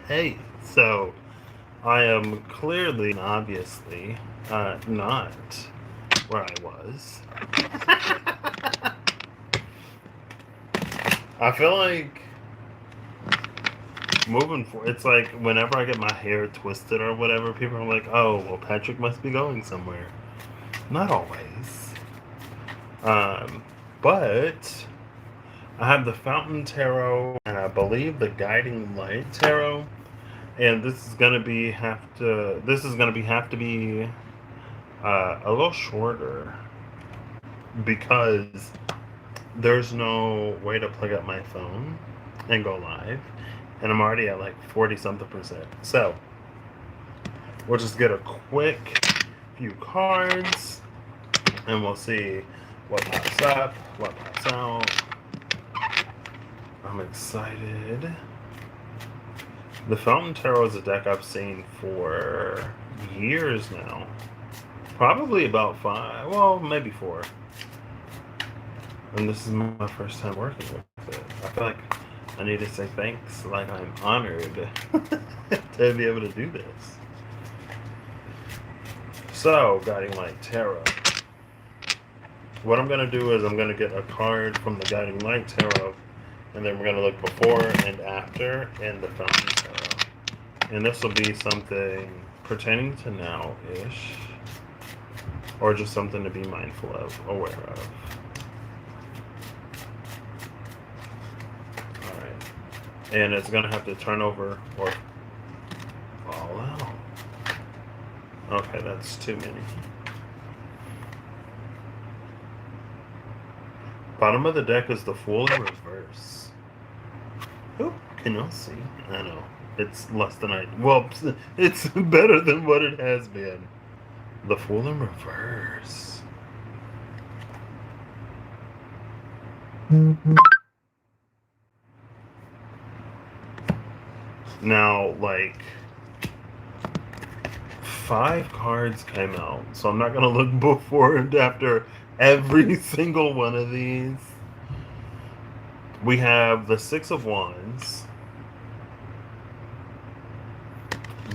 Hey, so I am clearly and obviously not where I was. I feel like moving forward, it's like whenever I get my hair twisted or whatever, people are like, oh, well, Patrick must be going somewhere. Not always. Um, but I have the Fountain Tarot and I believe the Guiding Light Tarot. And this is gonna be have to be a little shorter because there's no way to plug up my phone and go live, and I'm already at like 40 something percent. So we'll just get a quick few cards, and we'll see what pops up, what pops out. I'm excited. The Fountain Tarot is a deck I've seen for years now. Probably about 5, well, maybe 4. And this is my first time working with it. I feel like I need to say thanks, like I'm honored to be able to do this. So, Guiding Light Tarot. What I'm going to do is I'm going to get a card from the Guiding Light Tarot, and then we're going to look before and after in the Fountain Tarot. And this will be something pertaining to now-ish, or just something to be mindful of, aware of. And it's going to have to turn over or fall out. Okay, that's too many. Bottom of the deck is the Fool in reverse. Oh, can y'all see? I know. It's less than well, it's better than what it has been. The Fool in reverse. Now, like, 5 cards came out, so I'm not gonna look before and after every single one of these. We have the Six of Wands,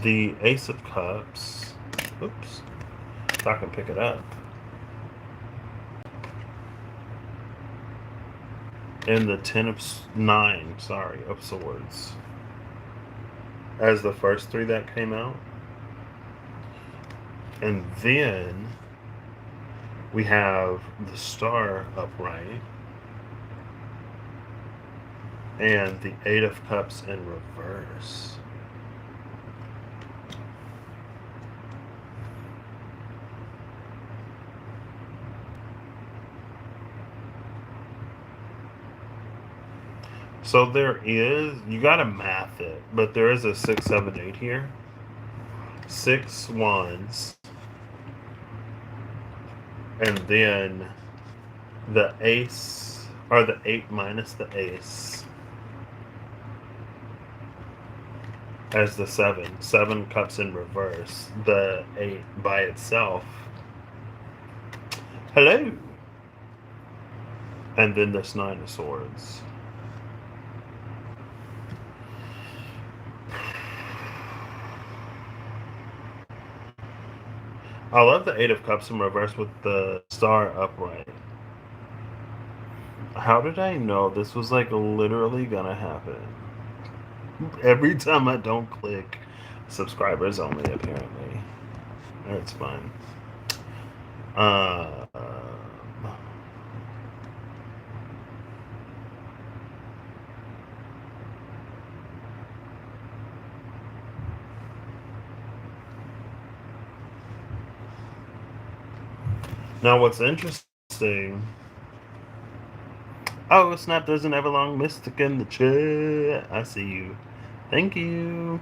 the Ace of Cups. Oops, if I can pick it up. And the Nine, of Swords. As the first 3 that came out. And then we have the Star upright and the Eight of Cups in reverse. So there is, you gotta math it, but there is a 6, 7, 8 here. 6 wands. And then the ace, or the 8 minus the ace, as the 7. 7 cups in reverse. The 8 by itself. Hello! And then this 9 of swords. I love the 8 of Cups in reverse with the star upright. How did I know this was like literally gonna happen? Every time I don't click subscribers only, apparently. That's fine. Um, now, what's interesting. Oh, snap, there's an Everlong Mystic in the chat. I see you. Thank you.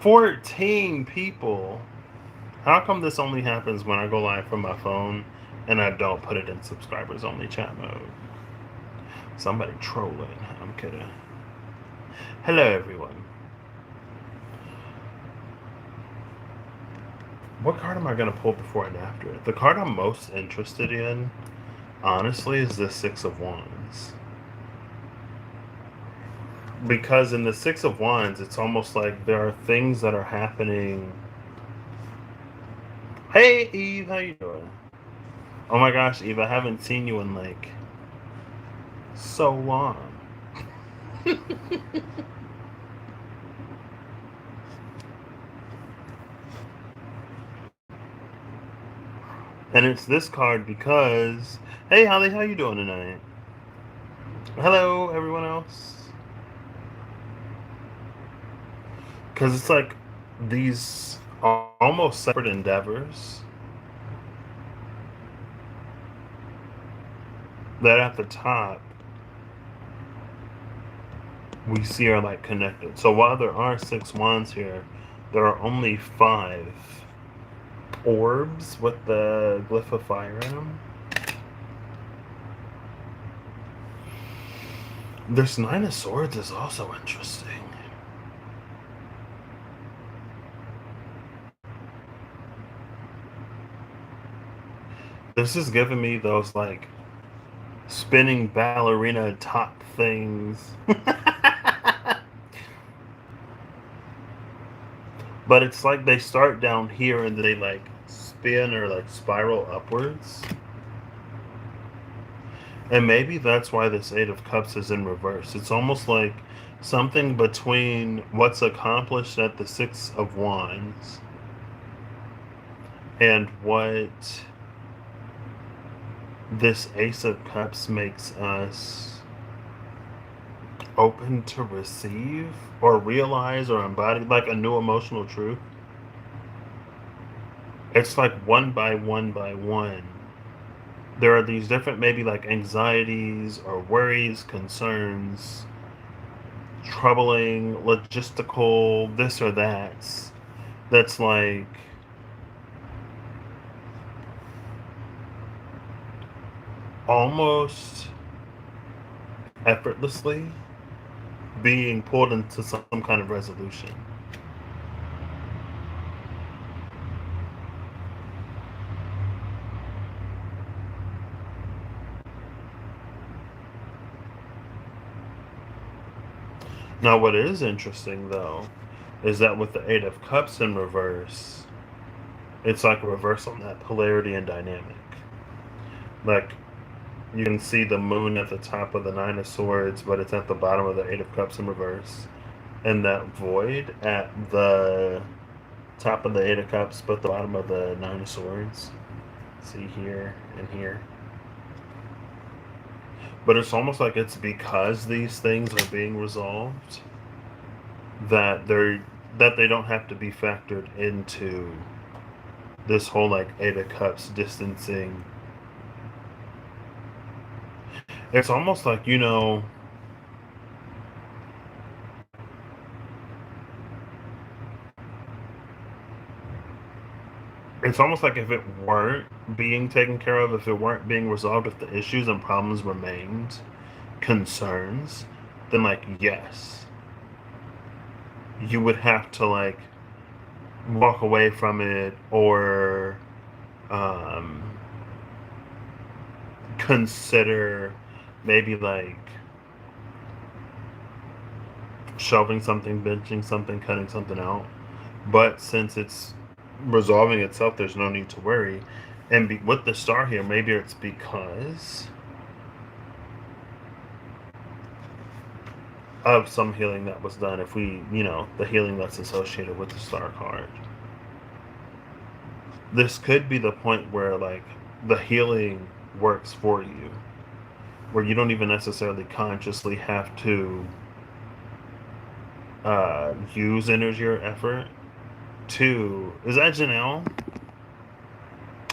14 people. How come this only happens when I go live from my phone and I don't put it in subscribers only chat mode? Somebody trolling. I'm kidding. Hello, everyone. What card am I going to pull before and after it? The card I'm most interested in, honestly, is the Six of Wands. because in the Six of Wands, it's almost like there are things that are happening. Hey, Eve, how you doing? Oh my gosh, Eve, I haven't seen you in like so long. And it's this card because, hey, Holly, how you doing tonight? Hello, everyone else. Because it's like these almost separate endeavors that at the top we see are like connected. So while there are 6 wands here, there are only 5 orbs with the glyph of fire in them. This 9 of swords is also interesting. This is giving me those like spinning ballerina top things. But it's like they start down here and they like spin or like spiral upwards. And maybe that's why this 8 of cups is in reverse. It's almost like something between what's accomplished at the 6 of wands and what this ace of cups makes us open to receive or realize or embody, like a new emotional truth. It's like one by one by one there are these different, maybe like anxieties or worries, concerns, troubling, logistical, this or that's like almost effortlessly being pulled into some kind of resolution. Now, what is interesting though is that with the 8 of cups in reverse, it's like a reverse on that polarity and dynamic. Like you can see the moon at the top of the 9 of swords, but it's at the bottom of the 8 of cups in reverse. And that void at the top of the 8 of cups, but the bottom of the 9 of swords. See here and here. But it's almost like it's because these things are being resolved that they don't have to be factored into this whole like 8 of cups distancing. It's almost like, it's almost like if it weren't being taken care of, if it weren't being resolved, if the issues and problems remained concerns, then like yes, you would have to like walk away from it or consider maybe like shelving something, benching something, cutting something out. But since it's resolving itself, there's no need to worry. And with the star here, maybe it's because of some healing that was done. If we, the healing that's associated with the star card. This could be the point where, like, the healing works for you, where you don't even necessarily consciously have to use energy or effort to. Is that Janelle?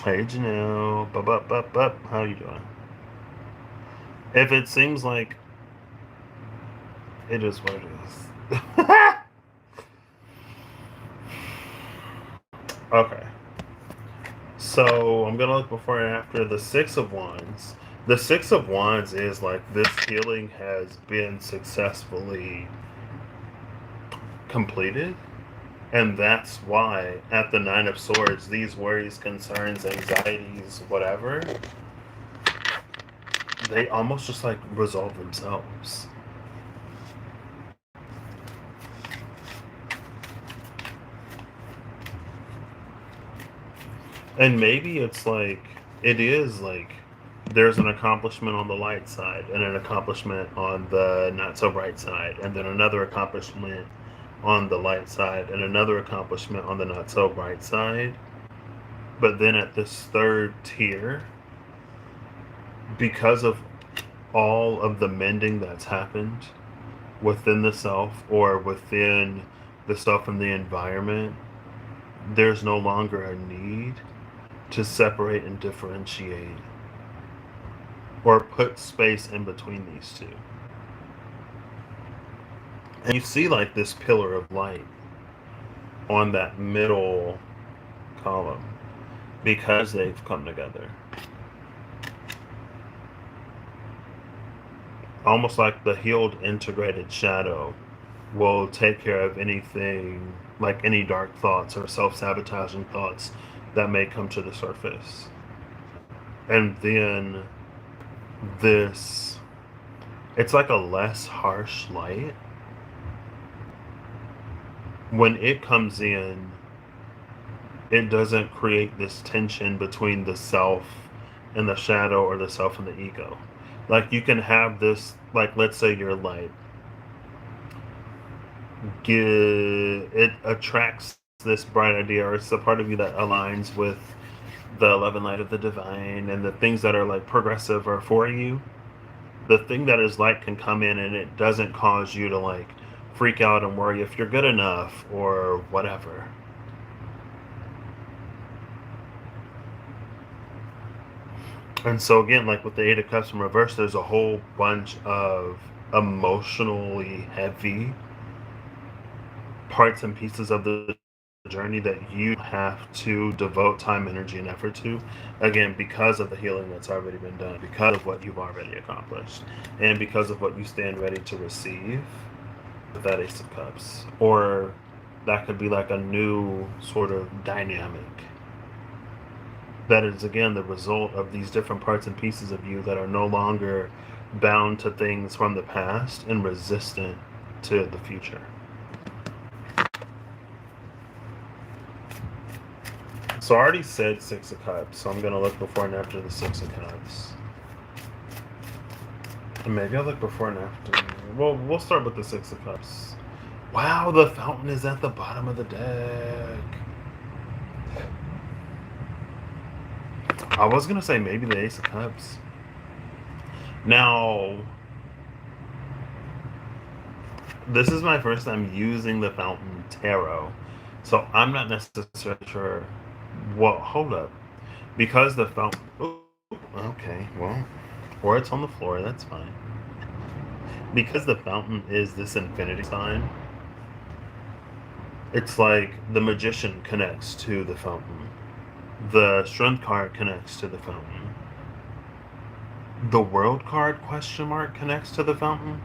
Hey, Janelle. Bup. How you doing? If it seems like it is what it is. Okay. So I'm gonna look before and after the 6 of wands. The 6 of wands is like this healing has been successfully completed. And that's why at the 9 of swords, these worries, concerns, anxieties, whatever, they almost just like resolve themselves. And maybe it's like, it is like there's an accomplishment on the light side and an accomplishment on the not so bright side, and then another accomplishment on the light side and another accomplishment on the not so bright side. But then at this third tier, because of all of the mending that's happened within the self or within the self and the environment, there's no longer a need to separate and differentiate or put space in between these two. And you see like this pillar of light on that middle column because they've come together. Almost like the healed integrated shadow will take care of anything like any dark thoughts or self-sabotaging thoughts that may come to the surface. And then this, it's like a less harsh light. When it comes in, it doesn't create this tension between the self and the shadow or the self and the ego. Like you can have this, like let's say you're light, it attracts this bright idea, or it's a part of you that aligns with the 11 light of the divine and the things that are like progressive or for you. The thing that is light can come in and it doesn't cause you to like freak out and worry if you're good enough or whatever. And so again, like with the Eight of Cups in reverse, there's a whole bunch of emotionally heavy parts and pieces of the journey that you have to devote time, energy, and effort to. Again, because of the healing that's already been done, because of what you've already accomplished, and because of what you stand ready to receive with that Ace of Cups. Or that could be like a new sort of dynamic that is again the result of these different parts and pieces of you that are no longer bound to things from the past and resistant to the future. So I already said Six of Cups, so I'm going to look before and after the Six of Cups. And maybe I'll look before and after. Well, we'll start with the Six of Cups. Wow, the fountain is at the bottom of the deck. I was going to say maybe the Ace of Cups. Now, this is my first time using the Fountain Tarot, so I'm not necessarily sure. Well, hold up. Because the fountain... Ooh, okay, well, or it's on the floor, that's fine. Because the fountain is this infinity sign, it's like the Magician connects to the fountain. The Strength card connects to the fountain. The World card question mark connects to the fountain.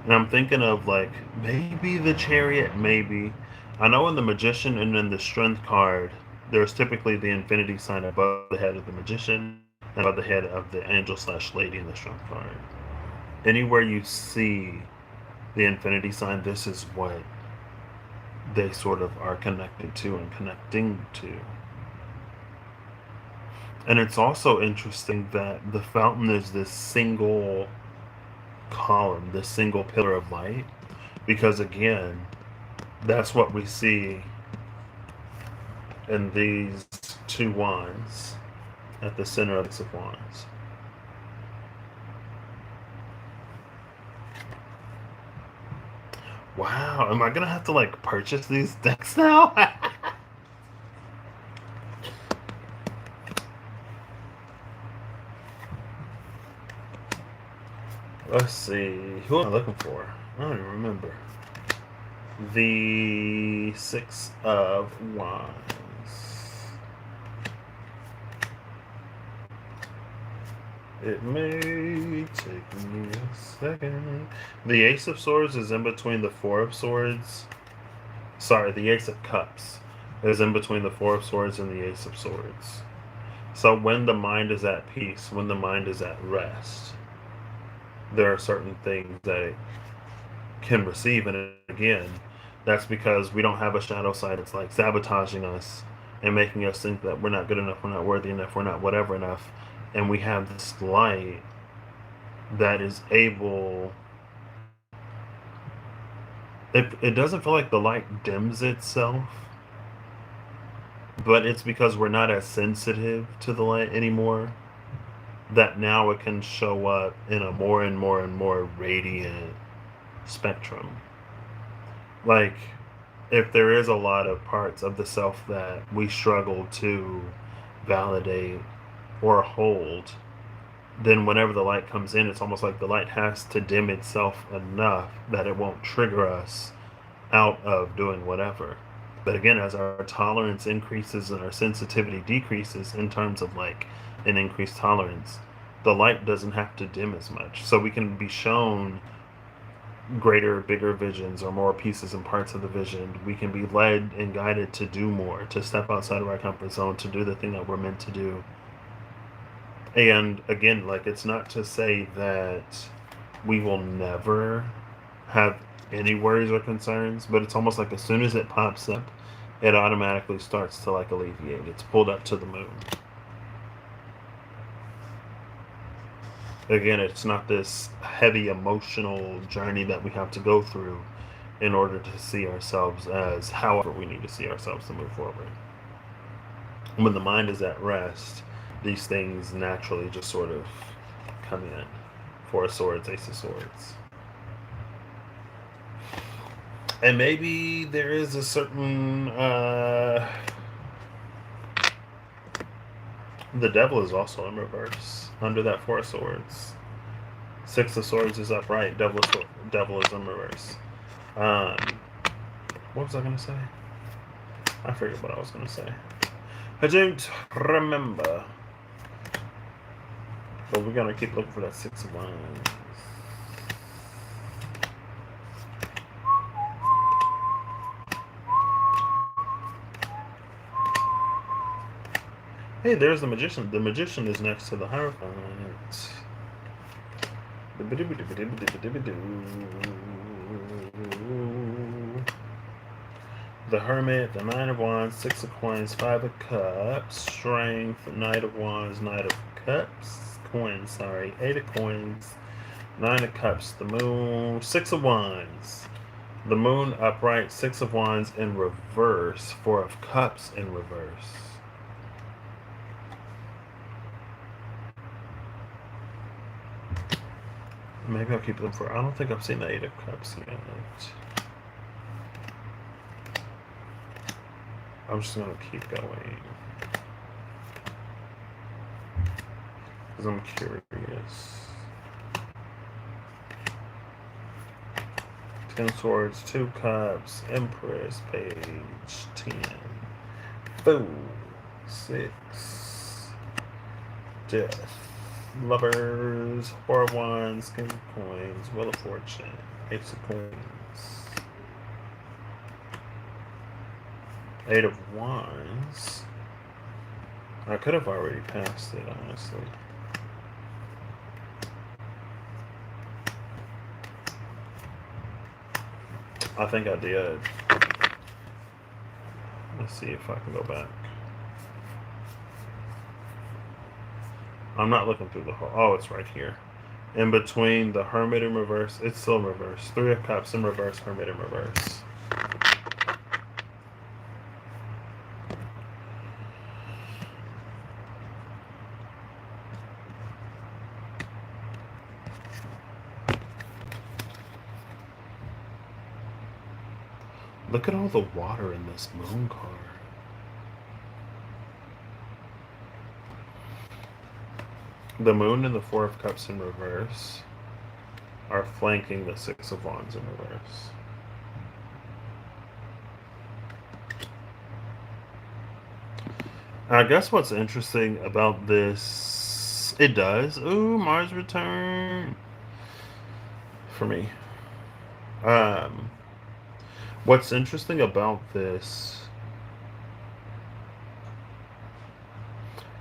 And I'm thinking of like maybe the Chariot, maybe. I know in the Magician and in the Strength card, there's typically the infinity sign above the head of the Magician and above the head of the angel slash lady in the Strength card. Anywhere you see the infinity sign, this is what they sort of are connected to and connecting to. And it's also interesting that the fountain is this single column, this single pillar of light, because again, that's what we see in these two wands at the center of the Six of Wands. Wow, am I gonna have to like purchase these decks now? Let's see. Who am I looking for? I don't even remember. The Six of Wands. It may take me a second. The Ace of Swords is in between the Four of Swords. Sorry, the Ace of Cups is in between the Four of Swords and the Ace of Swords. So when the mind is at peace, when the mind is at rest, there are certain things that it can receive. And again, that's because we don't have a shadow side that's like sabotaging us and making us think that we're not good enough, we're not worthy enough, we're not whatever enough. And we have this light that is able. It doesn't feel like the light dims itself, but it's because we're not as sensitive to the light anymore that now it can show up in a more and more and more radiant spectrum. Like, if there is a lot of parts of the self that we struggle to validate or hold, then whenever the light comes in, it's almost like the light has to dim itself enough that it won't trigger us out of doing whatever. But again, as our tolerance increases and our sensitivity decreases in terms of like an increased tolerance, the light doesn't have to dim as much. So we can be shown greater, bigger visions or more pieces and parts of the vision. We can be led and guided to do more, to step outside of our comfort zone, to do the thing that we're meant to do. And again, like, it's not to say that we will never have any worries or concerns, but it's almost like as soon as it pops up, it automatically starts to like alleviate. It's pulled up to the moon. Again, it's not this heavy emotional journey that we have to go through in order to see ourselves as however we need to see ourselves to move forward. When the mind is at rest, these things naturally just sort of come in. Four of Swords, Ace of Swords. And maybe there is a certain the Devil is also in reverse under that Four of Swords. Six of Swords is upright. Devil is in reverse. What was I gonna say? I forget what I was gonna say. I don't remember. But we're gonna keep looking for that Six of Wands. Hey, there's the Magician. The Magician is next to the Hierophant. The Hermit, the Nine of Wands, Six of Coins, Five of Cups, Strength, Knight of Wands, Knight of Cups, Coins, sorry, Eight of Coins, Nine of Cups, the Moon, Six of Wands, the Moon upright, Six of Wands in reverse, Four of Cups in reverse. Maybe I'll keep them for. I don't think I've seen the Eight of Cups yet. I'm just gonna keep going because I'm curious. Ten Swords, Two Cups, Empress, Page, 10, Fool, 6, Death. Lovers, Four of Wands, King of Coins, Wheel of Fortune, Ace of Coins, Eight of Wands. I could have already passed it, honestly. I think I did. Let's see if I can go back. I'm not looking through the whole. Oh, it's right here. In between the Hermit in reverse. It's still in reverse. Three of Cups in reverse, Hermit in reverse. Look at all the water in this Moon card. The Moon and the Four of Cups in reverse are flanking the Six of Wands in reverse. I guess what's interesting about this, it does. Ooh, Mars return for me. What's interesting about this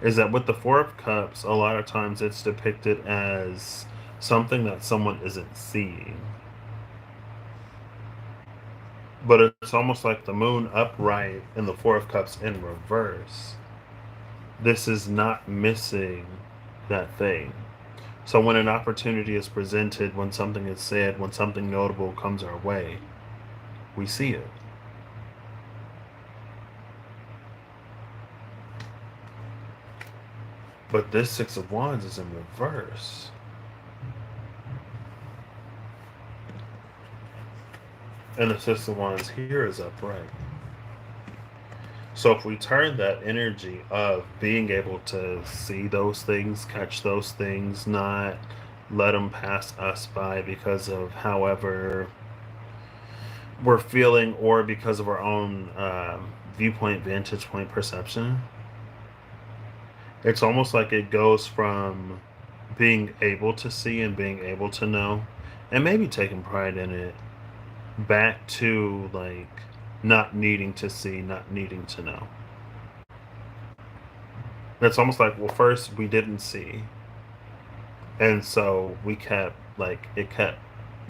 is that with the Four of Cups, a lot of times it's depicted as something that someone isn't seeing. But it's almost like the moon upright and the Four of Cups in reverse. This is not missing that thing. So when an opportunity is presented, when something is said, when something notable comes our way, we see it. But this Six of Wands is in reverse. And the Six of Wands here is upright. So if we turn that energy of being able to see those things, catch those things, not let them pass us by because of however we're feeling or because of our own viewpoint, vantage point, perception, it's almost like it goes from being able to see and being able to know and maybe taking pride in it back to like not needing to see, not needing to know. It's almost like, well, first we didn't see, and so we kept like it kept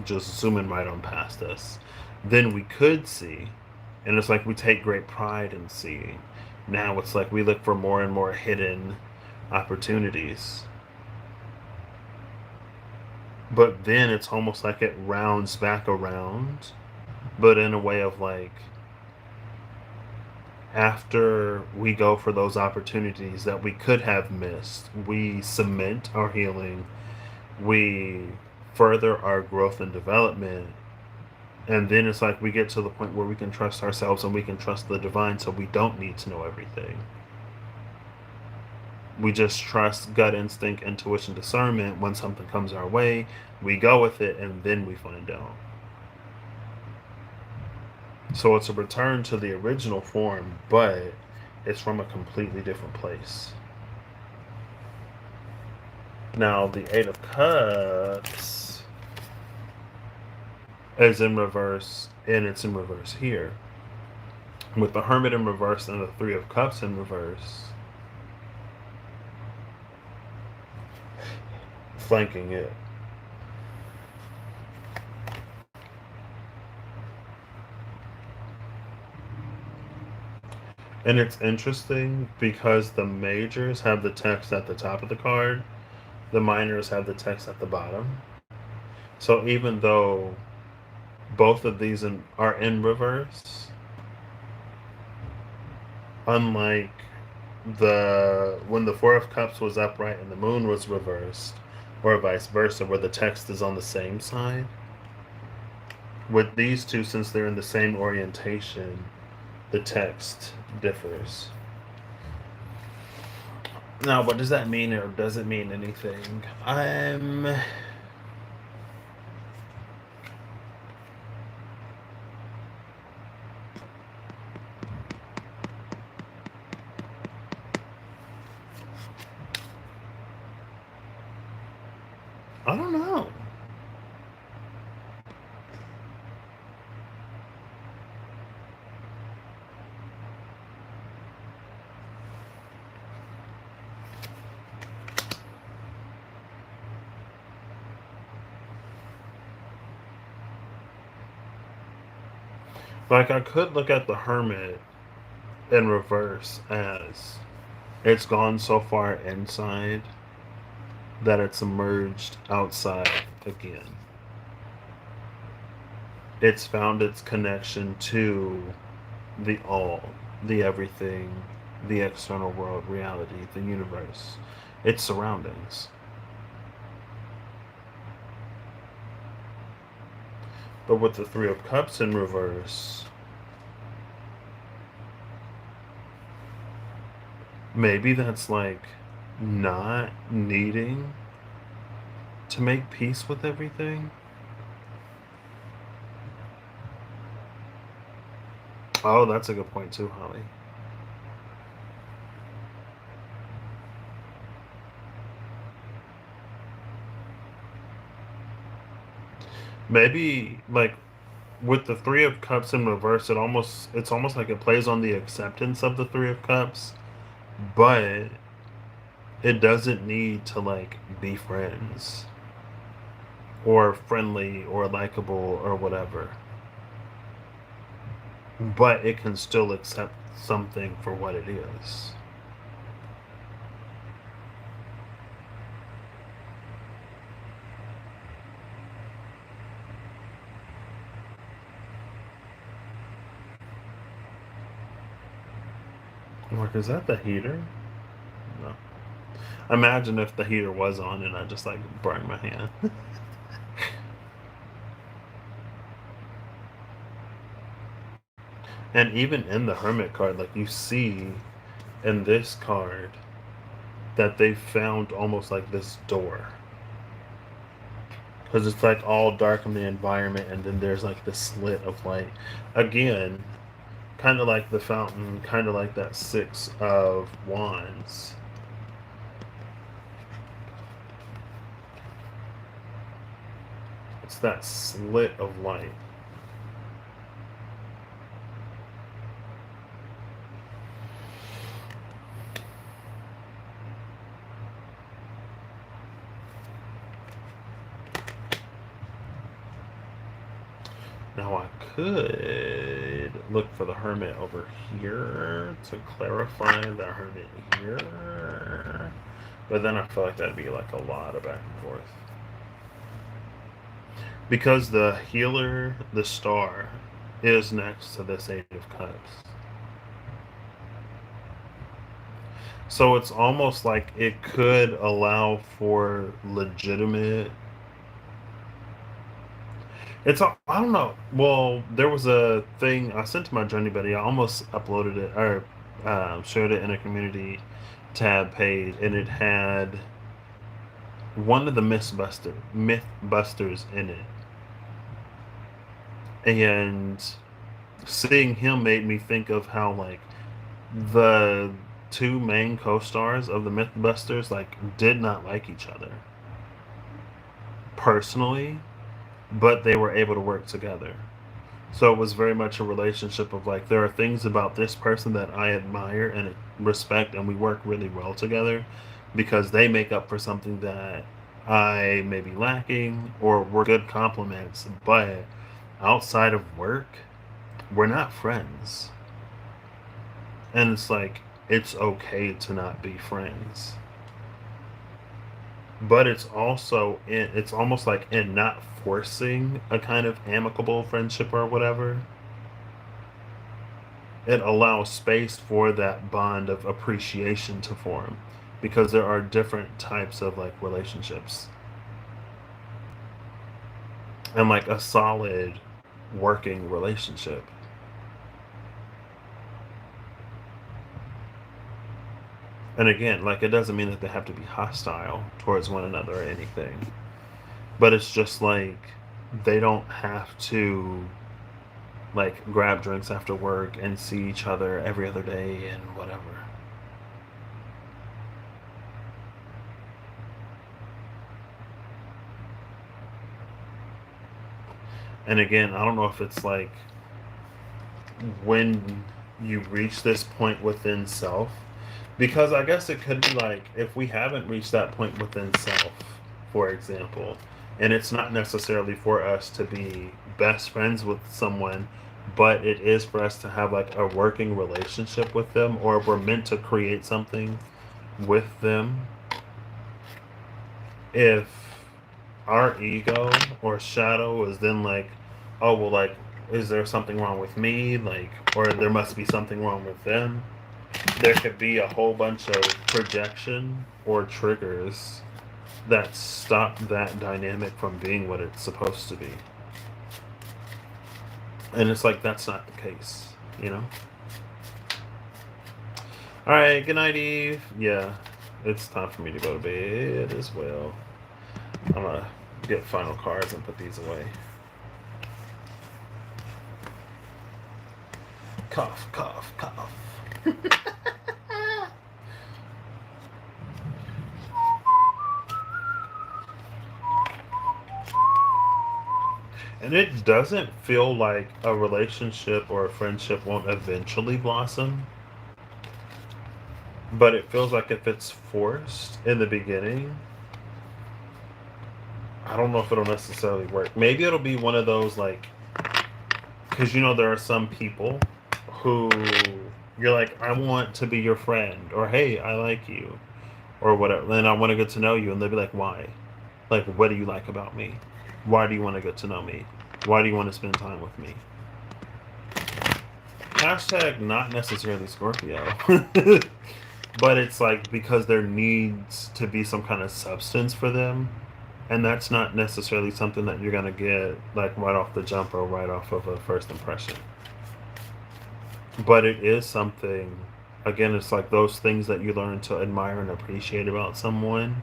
just zooming right on past us. Then we could see, and it's like we take great pride in seeing. Now it's like we look for more and more hidden opportunities. But then it's almost like it rounds back around, but in a way of like, after we go for those opportunities that we could have missed, we cement our healing, we further our growth and development, and then it's like we get to the point where we can trust ourselves and we can trust the divine, so we don't need to know everything. We just trust gut instinct, intuition, discernment. When something comes our way, we go with it and then we find out. So it's a return to the original form, but it's from a completely different place. Now, the Eight of Cups is in reverse, and it's in reverse here. With the Hermit in reverse and the Three of Cups in reverse, flanking it. And it's interesting because the majors have the text at the top of the card, the minors have the text at the bottom. So even though both of these are in reverse, unlike the when the Four of Cups was upright and the moon was reversed, or vice versa, where the text is on the same side, with these two, since they're in the same orientation, the text differs. Now, what does that mean, or does it mean anything? I don't know. Like, I could look at the Hermit in reverse as it's gone so far inside that it's emerged outside again. It's found its connection to the all, the everything, the external world, reality, the universe, its surroundings. But with the Three of Cups in reverse, maybe that's like not needing to make peace with everything. Oh, that's a good point too, Holly. Maybe like with the Three of Cups in reverse, it's almost like it plays on the acceptance of the Three of Cups, but it doesn't need to like be friends or friendly or likable or whatever. but it can still accept something for what it is. I'm like, is that the heater? No. Imagine if the heater was on and I just like burned my hand. And even in the hermit card, like you see in this card that they found almost like this door. Because it's like all dark in the environment, and then there's like the slit of light. Again, kind of like the fountain, kind of like that Six of Wands. It's that slit of light. Now I could look for the hermit over here to clarify the hermit here. But then I feel like that'd be like a lot of back and forth. Because the healer, the star, is next to this Eight of Cups. So it's almost like it could allow for legitimate. I don't know. Well, there was a thing I sent to my journey buddy. I almost uploaded it or shared it in a community tab page, and it had one of the mythbusters in it, and seeing him made me think of how like the two main co-stars of the mythbusters like did not like each other personally, but they were able to work together. So it was very much a relationship of like there are things about this person that I admire and respect, and we work really well together because they make up for something that I may be lacking, or we're good compliments. But outside of work, we're not friends, and it's like it's okay to not be friends. But it's almost like in not forcing a kind of amicable friendship or whatever, it allows space for that bond of appreciation to form, because there are different types of like relationships, and like a solid working relationship. And again, like it doesn't mean that they have to be hostile towards one another or anything, but it's just like they don't have to like grab drinks after work and see each other every other day and whatever. And again, I don't know if it's like when you reach this point within self, because I guess it could be like if we haven't reached that point within self, for example, and it's not necessarily for us to be best friends with someone, but it is for us to have like a working relationship with them, or we're meant to create something with them. If our ego or shadow is then like, oh well, like, is there something wrong with me, like, or there must be something wrong with them, there could be a whole bunch of projection or triggers that stop that dynamic from being what it's supposed to be. And it's like that's not the case, you know. All right, good night, Eve. Yeah, it's time for me to go to bed as well. I'm gonna get final cards and put these away. Cough, cough, cough. And it doesn't feel like a relationship or a friendship won't eventually blossom, but it feels like if it's forced in the beginning, I don't know if it'll necessarily work. Maybe it'll be one of those like Because, there are some people who you're like, I want to be your friend, or hey, I like you, or whatever, and I want to get to know you, and they'll be like, why? Like, what do you like about me? Why do you want to get to know me? Why do you want to spend time with me? Hashtag not necessarily Scorpio. But it's like because there needs to be some kind of substance for them. And that's not necessarily something that you're going to get like right off the jump or right off of a first impression. But it is something, again, it's like those things that you learn to admire and appreciate about someone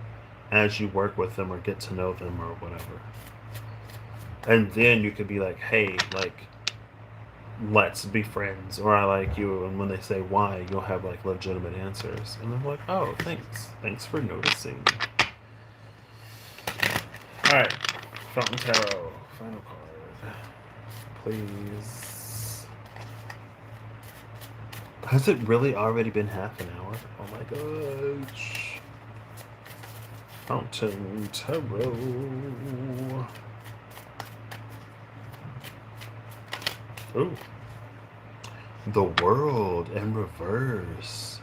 as you work with them or get to know them or whatever. And then you could be like, hey, like, let's be friends, or I like you. And when they say why, you'll have like legitimate answers. And I'm like, oh, thanks. Thanks for noticing. All right. Fountain Tarot. Final card. Please. Has it really already been half an hour? Oh my gosh. Fountain Tarot. Ooh. The World in reverse.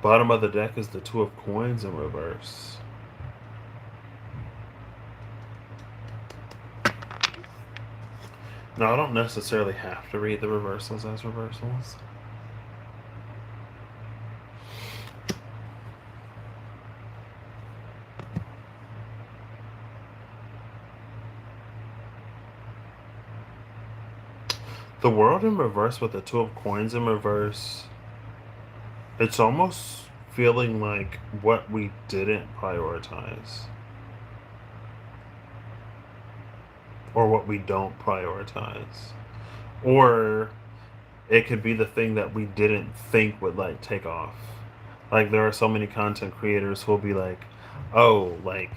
Bottom of the deck is the Two of Coins in reverse. Now, I don't necessarily have to read the reversals as reversals. The World in reverse with the Two of Coins in reverse, it's almost feeling like what we didn't prioritize. Or what we don't prioritize. Or it could be the thing that we didn't think would like take off. Like there are so many content creators who'll be like, oh, like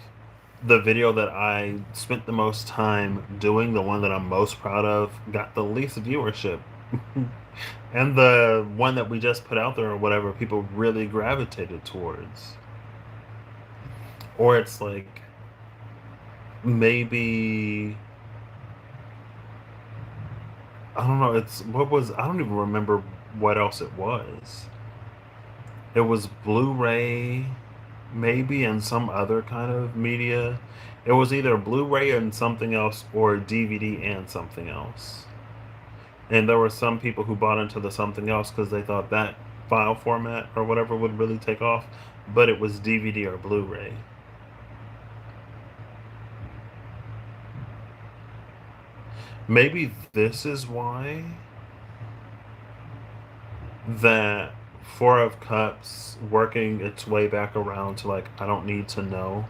the video that I spent the most time doing, the one that I'm most proud of, got the least viewership. And the one that we just put out there or whatever, people really gravitated towards. Or it's like maybe I don't know, I don't even remember what else it was. It was Blu-ray maybe and some other kind of media. It was either Blu-ray and something else or DVD and something else. And there were some people who bought into the something else because they thought that file format or whatever would really take off, but it was DVD or Blu-ray. Maybe this is why that Four of Cups working its way back around to like, I don't need to know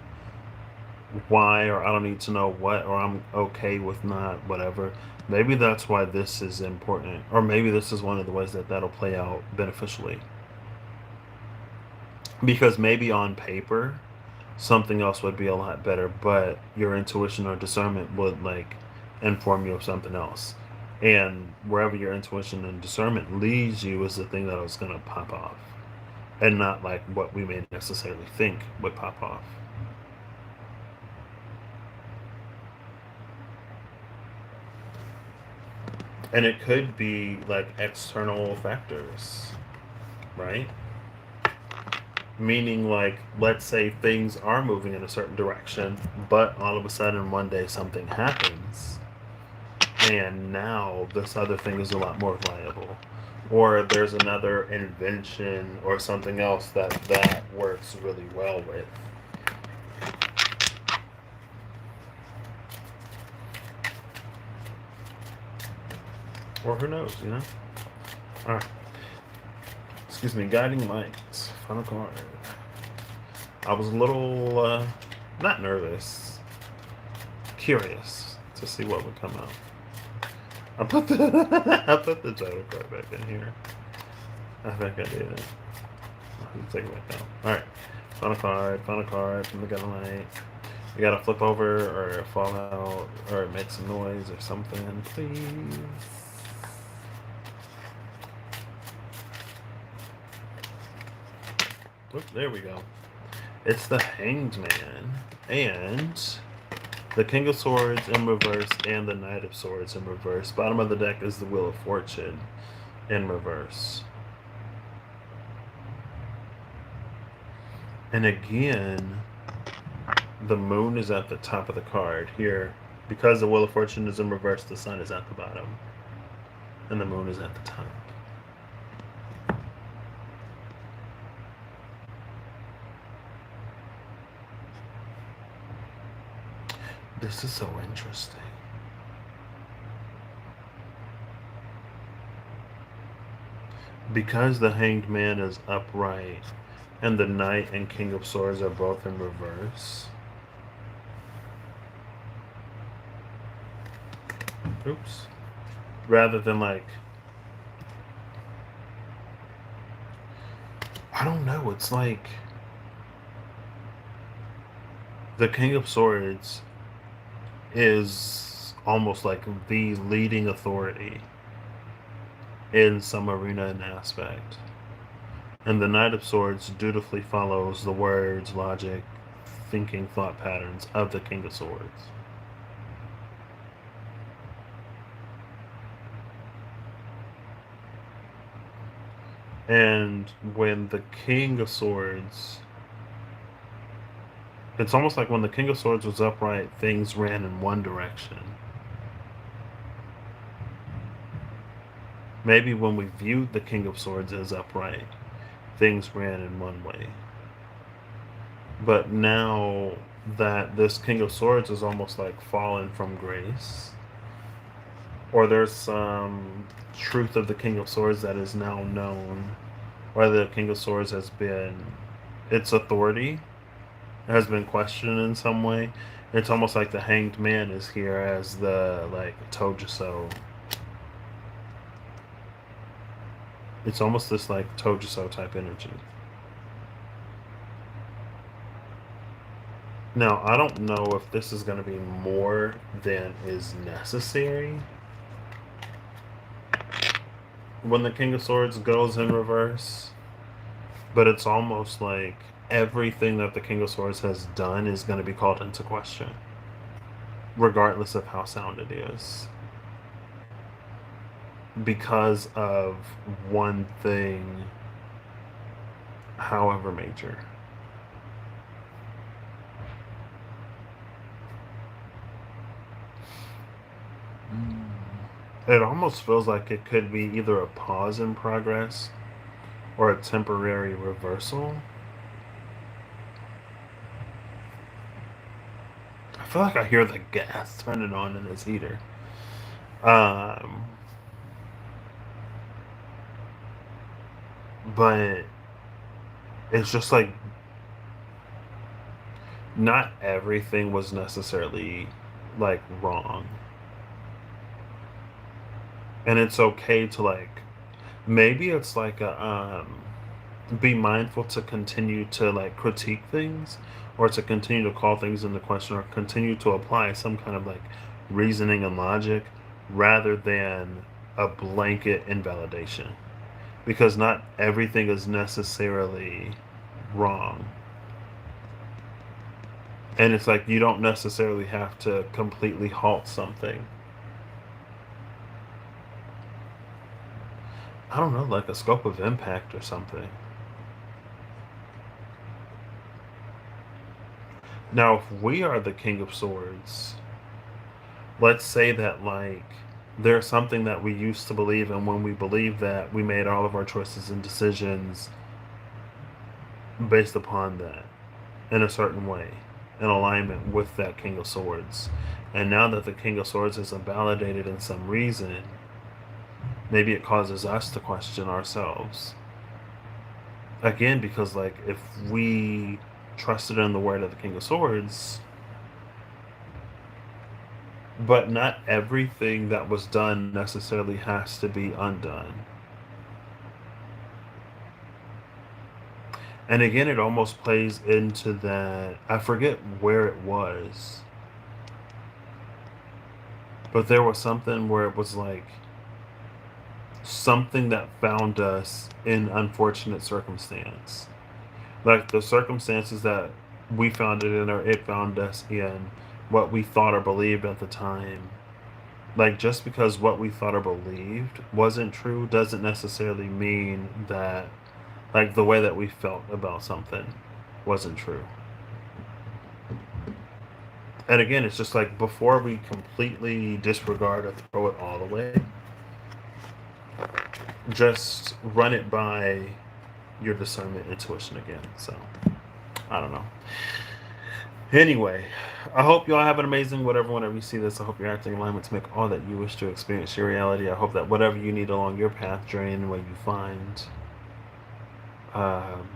why, or I don't need to know what, or I'm okay with not whatever. Maybe that's why this is important, or maybe this is one of the ways that that'll play out beneficially. Because maybe on paper, something else would be a lot better, but your intuition or discernment would like inform you of something else. And wherever your intuition and discernment leads you is the thing that is going to pop off, and not like what we may necessarily think would pop off. And it could be like external factors, right? Meaning, like, let's say things are moving in a certain direction, but all of a sudden one day something happens, and now this other thing is a lot more viable. Or there's another invention or something else that works really well with. Or who knows, you know? Alright. Excuse me, guiding lights. Final card. I was a little, not nervous, curious to see what would come out. I put the I put the title card back in here. I think I did. I'll take it back down. Alright. Final card from the guiding light. You gotta flip over or fall out or make some noise or something, please. Oop, there we go. It's the Hanged Man. And The King of Swords in reverse and the Knight of Swords in reverse. Bottom of the deck is the Wheel of Fortune in reverse. And again, the moon is at the top of the card here. Because the Wheel of Fortune is in reverse, the sun is at the bottom. And the moon is at the top. This is so interesting. Because the Hanged Man is upright and the Knight and King of Swords are both in reverse. Oops. Rather than like, I don't know, it's like the King of Swords is almost like the leading authority in some arena and aspect. And the Knight of Swords dutifully follows the words, logic, thinking, thought patterns of the King of Swords. And when the King of Swords, it's almost like when the King of Swords was upright, things ran in one direction. Maybe when we viewed the King of Swords as upright, things ran in one way. But now that this King of Swords is almost like fallen from grace, or there's some truth of the King of Swords that is now known, or the King of Swords has been, its authority has been questioned in some way. It's almost like the Hanged Man is here as the, like, told you so. It's almost this, like, told you so type energy. Now, I don't know if this is going to be more than is necessary when the King of Swords goes in reverse, but it's almost like everything that the King of Swords has done is going to be called into question, regardless of how sound it is, because of one thing, however major. It almost feels like it could be either a pause in progress or a temporary reversal. I feel like I hear the gas turning on in this heater. But it's just like not everything was necessarily like wrong. And it's okay to like, maybe it's like a be mindful to continue to like critique things, or to continue to call things into question, or continue to apply some kind of like reasoning and logic rather than a blanket invalidation, because not everything is necessarily wrong. And it's like you don't necessarily have to completely halt something. I don't know, like a scope of impact or something. Now, if we are the King of Swords, let's say that, like, there's something that we used to believe, and when we believe that, we made all of our choices and decisions based upon that in a certain way, in alignment with that King of Swords. And now that the King of Swords is invalidated in some reason, maybe it causes us to question ourselves. Again, because, like, if we trusted in the word of the King of Swords, but not everything that was done necessarily has to be undone. And again, it almost plays into that. I forget where it was, but there was something where it was like something that found us in unfortunate circumstance. Like the circumstances that we found it in, or it found us in, what we thought or believed at the time. Like, just because what we thought or believed wasn't true doesn't necessarily mean that, like, the way that we felt about something wasn't true. And again, it's just like, before we completely disregard or throw it all away, just run it by your discernment, intuition again. So, I don't know. Anyway, I hope y'all have an amazing whenever you see this. I hope you're acting in alignment to make all that you wish to experience your reality. I hope that whatever you need along your path, journey, and way you find, um,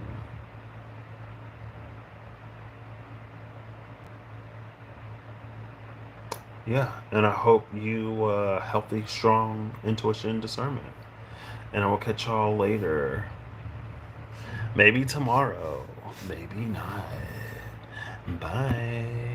yeah, and I hope you healthy, strong intuition and discernment. And I will catch y'all later. Maybe tomorrow. Maybe not. Bye.